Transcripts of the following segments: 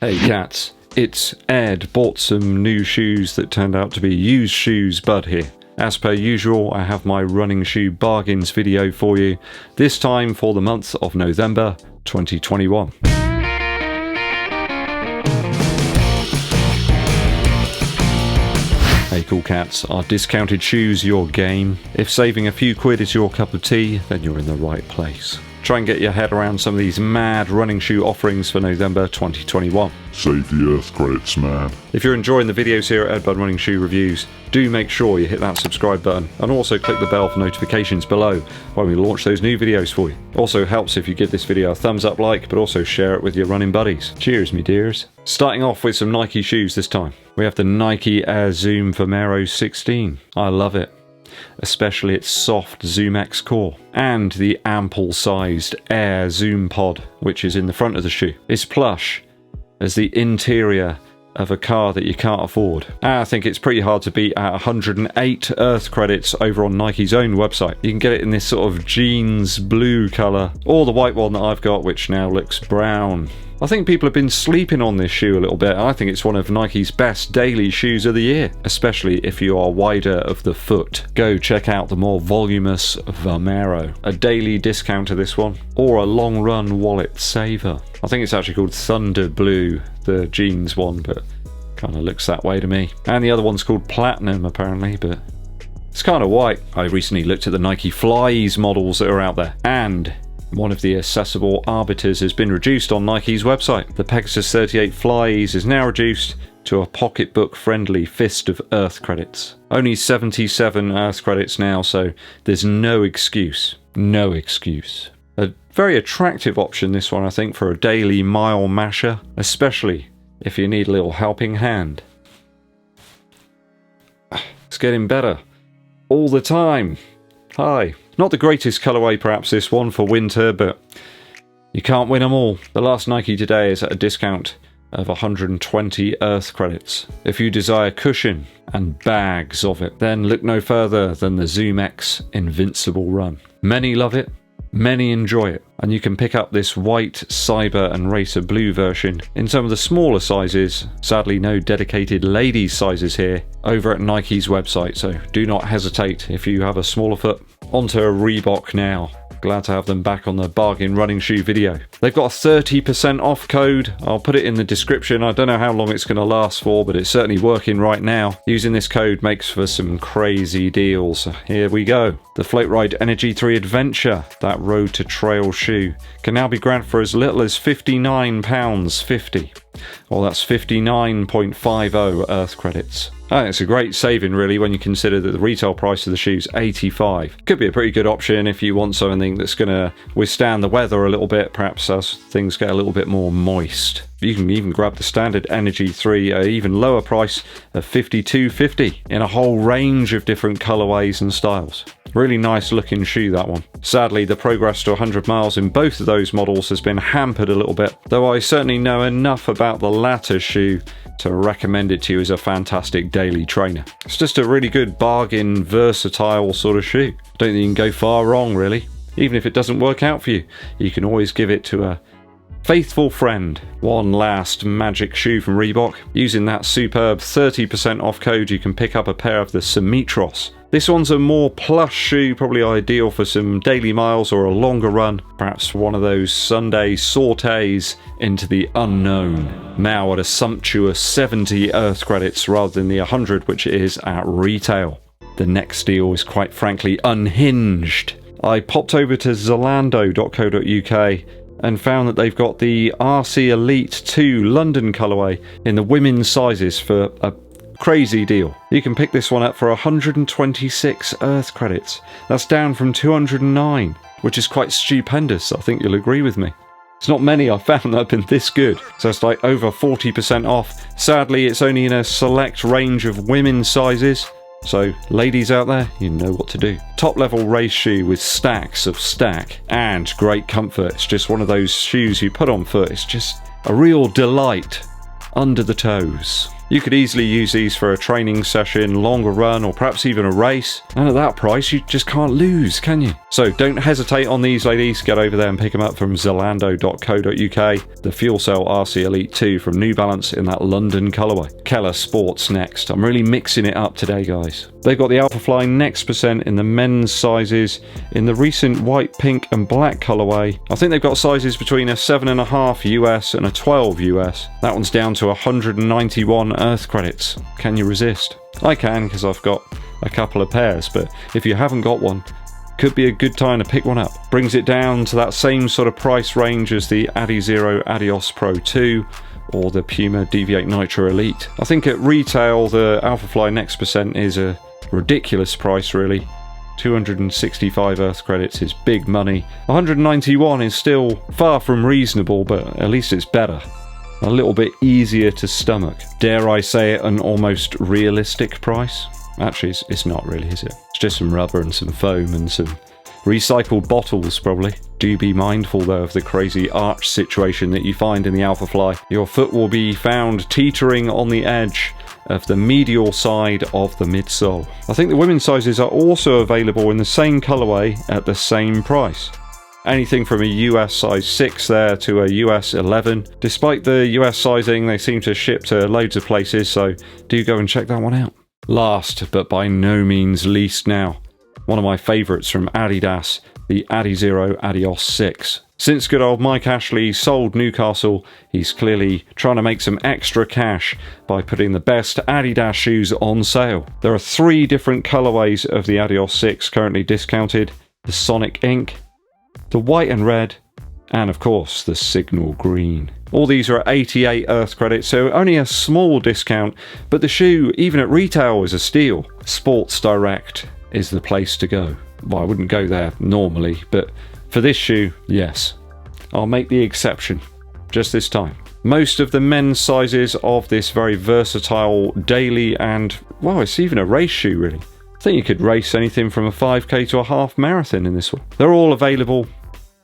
Hey cats, it's Ed. Bought some new shoes that turned out to be used shoes bud here. As per usual, I have my running shoe bargains video for you, this time for the month of November 2021. Hey cool cats, are discounted shoes your game? If saving a few quid is your cup of tea, then you're in the right place. Try and get your head around some of these mad running shoe offerings for November 2021. Save the earth credits, man. If you're enjoying the videos here at EDDBUD Running Shoe Reviews, do make sure you hit that subscribe button and also click the bell for notifications below when we launch those new videos for you. Also helps if you give this video a thumbs up like, but also share it with your running buddies. Cheers me dears. Starting off with some Nike shoes this time. We have the Nike Air Zoom Vomero 16. I love it, especially its soft ZoomX core, and the ample sized Air Zoom Pod, which is in the front of the shoe. It's plush as the interior of a car that you can't afford. I think it's pretty hard to beat at 108 earth credits over on Nike's own website. You can get it in this sort of jeans blue colour, or the white one that I've got, which now looks brown. I think people have been sleeping on this shoe a little bit. I think it's one of Nike's best daily shoes of the year, especially if you are wider of the foot. Go check out the more voluminous Vomero. A daily discounter this one, or a long run wallet saver. I think it's actually called Thunder Blue, the jeans one, but kind of looks that way to me. And the other one's called Platinum apparently, but it's kind of white. I recently looked at the Nike Flies models that are out there, and one of the accessible arbiters has been reduced on Nike's website. The Pegasus 38 Flies is now reduced to a pocketbook-friendly fist of earth credits. Only 77 earth credits now, so there's no excuse. No excuse. A very attractive option, this one, I think, for a daily mile masher, especially if you need a little helping hand. It's getting better. All the time. Hi. Not the greatest colourway perhaps this one for winter, but you can't win them all. The last Nike today is at a discount of 120 earth credits. If you desire cushion and bags of it, then look no further than the ZoomX Invincible run. Many love it, many enjoy it, and you can pick up this white, cyber and racer blue version in some of the smaller sizes. Sadly no dedicated ladies sizes here over at Nike's website, so do not hesitate if you have a smaller foot. Onto a Reebok now. Glad to have them back on the bargain running shoe video. They've got a 30% off code. I'll put it in the description. I don't know how long it's going to last for, but it's certainly working right now. Using this code makes for some crazy deals. Here we go. The Floatride Energy 3 Adventure, that road to trail shoe, can now be grabbed for as little as £59.50. Well, that's 59.50 earth credits. It's a great saving really when you consider that the retail price of the shoe's $85. Could be a pretty good option if you want something that's going to withstand the weather a little bit, perhaps as things get a little bit more moist. You can even grab the standard Energy 3 at an even lower price of $52.50 in a whole range of different colourways and styles. Really nice looking shoe, that one. Sadly, the progress to 100 miles in both of those models has been hampered a little bit, though I certainly know enough about the latter shoe to recommend it to you as a fantastic daily trainer. It's just a really good bargain, versatile sort of shoe. Don't think you can go far wrong really. Even if it doesn't work out for you, you can always give it to a faithful friend. One last magic shoe from Reebok. Using that superb 30% off code, you can pick up a pair of the Symmetros. This one's a more plush shoe, probably ideal for some daily miles or a longer run. Perhaps one of those Sunday sautés into the unknown. Now at a sumptuous 70 earth credits rather than the 100 which it is at retail. The next deal is quite frankly unhinged. I popped over to zalando.co.uk and found that they've got the RC Elite 2 London colourway in the women's sizes for a crazy deal. You can pick this one up for 126 earth credits. That's down from 209, which is quite stupendous. I think you'll agree with me. It's not many I've found that have been this good. So it's like over 40% off. Sadly, it's only in a select range of women's sizes. So ladies out there, you know what to do. Top level race shoe with stacks of stack and great comfort. It's just one of those shoes you put on foot. It's just a real delight under the toes. You could easily use these for a training session, longer run, or perhaps even a race. And at that price, you just can't lose, can you? So don't hesitate on these, ladies. Get over there and pick them up from zalando.co.uk. The Fuelcell RC Elite 2 from New Balance in that London colourway. Keller Sports Next. I'm really mixing it up today, guys. They've got the AlphaFly Next percent in the men's sizes in the recent white, pink and black colourway. I think they've got sizes between a 7.5 US and a 12 US. That one's down to 191 Earth credits. Can you resist? I can, because I've got a couple of pairs, but if you haven't got one, could be a good time to pick one up. Brings it down to that same sort of price range as the Adizero Adios Pro 2 or the Puma Deviate Nitro Elite. I think at retail the AlphaFly Next percent is a ridiculous price, really. 265 Earth credits is big money. 191 is still far from reasonable, but at least it's better. A little bit easier to stomach. Dare I say it, an almost realistic price? Actually, it's not really, is it? It's just some rubber and some foam and some recycled bottles, probably. Do be mindful, though, of the crazy arch situation that you find in the AlphaFly. Your foot will be found teetering on the edge of the medial side of the midsole. I think the women's sizes are also available in the same colourway at the same price. Anything from a US size 6 there to a US 11. Despite the US sizing, they seem to ship to loads of places, so do go and check that one out. Last, but by no means least now, one of my favourites from Adidas, the Adizero Adios 6. Since good old Mike Ashley sold Newcastle, he's clearly trying to make some extra cash by putting the best Adidas shoes on sale. There are 3 different colourways of the Adios 6 currently discounted: the Sonic Ink, the white and red, and of course the Signal Green. All these are at 88 Earth credits, so only a small discount, but the shoe, even at retail, is a steal. Sports Direct is the place to go. Well, I wouldn't go there normally, but for this shoe, yes. I'll make the exception, just this time. Most of the men's sizes of this very versatile daily and, well, it's even a race shoe, really. I think you could race anything from a 5k to a half marathon in this one. They're all available,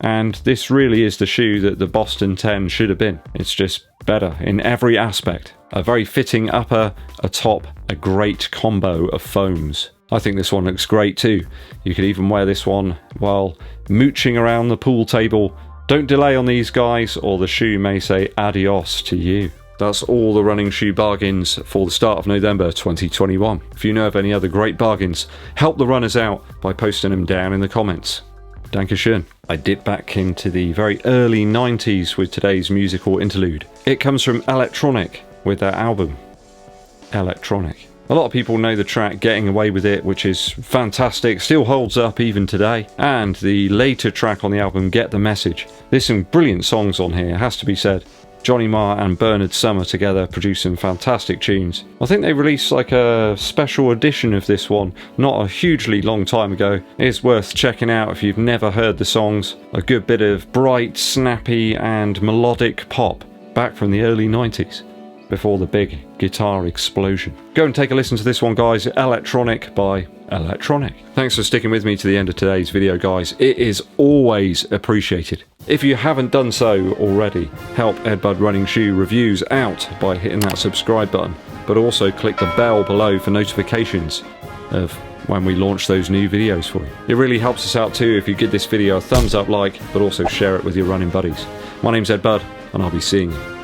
and this really is the shoe that the Boston 10 should have been. It's just better in every aspect. A very fitting upper, a top, a great combo of foams. I think this one looks great too. You could even wear this one while mooching around the pool table. Don't delay on these guys, or the shoe may say adios to you. That's all the running shoe bargains for the start of November 2021. If you know of any other great bargains, help the runners out by posting them down in the comments. Dankeschön. I dip back into the very early 90s with today's musical interlude. It comes from Electronic with their album Electronic. A lot of people know the track Getting Away With It, which is fantastic, still holds up even today. And the later track on the album, Get The Message. There's some brilliant songs on here, has to be said. Johnny Marr and Bernard Summer together produce some fantastic tunes. I think they released like a special edition of this one not a hugely long time ago. It's worth checking out if you've never heard the songs. A good bit of bright, snappy and melodic pop back from the early 90s. Before the big guitar explosion. Go and take a listen to this one, guys. Electronic by Electronic. Thanks for sticking with me to the end of today's video, guys. It is always appreciated. If you haven't done so already, help EDDBUD Running Shoe Reviews out by hitting that subscribe button, but also click the bell below for notifications of when we launch those new videos for you. It really helps us out too if you give this video a thumbs up, like, but also share it with your running buddies. My name's EDDBUD, and I'll be seeing you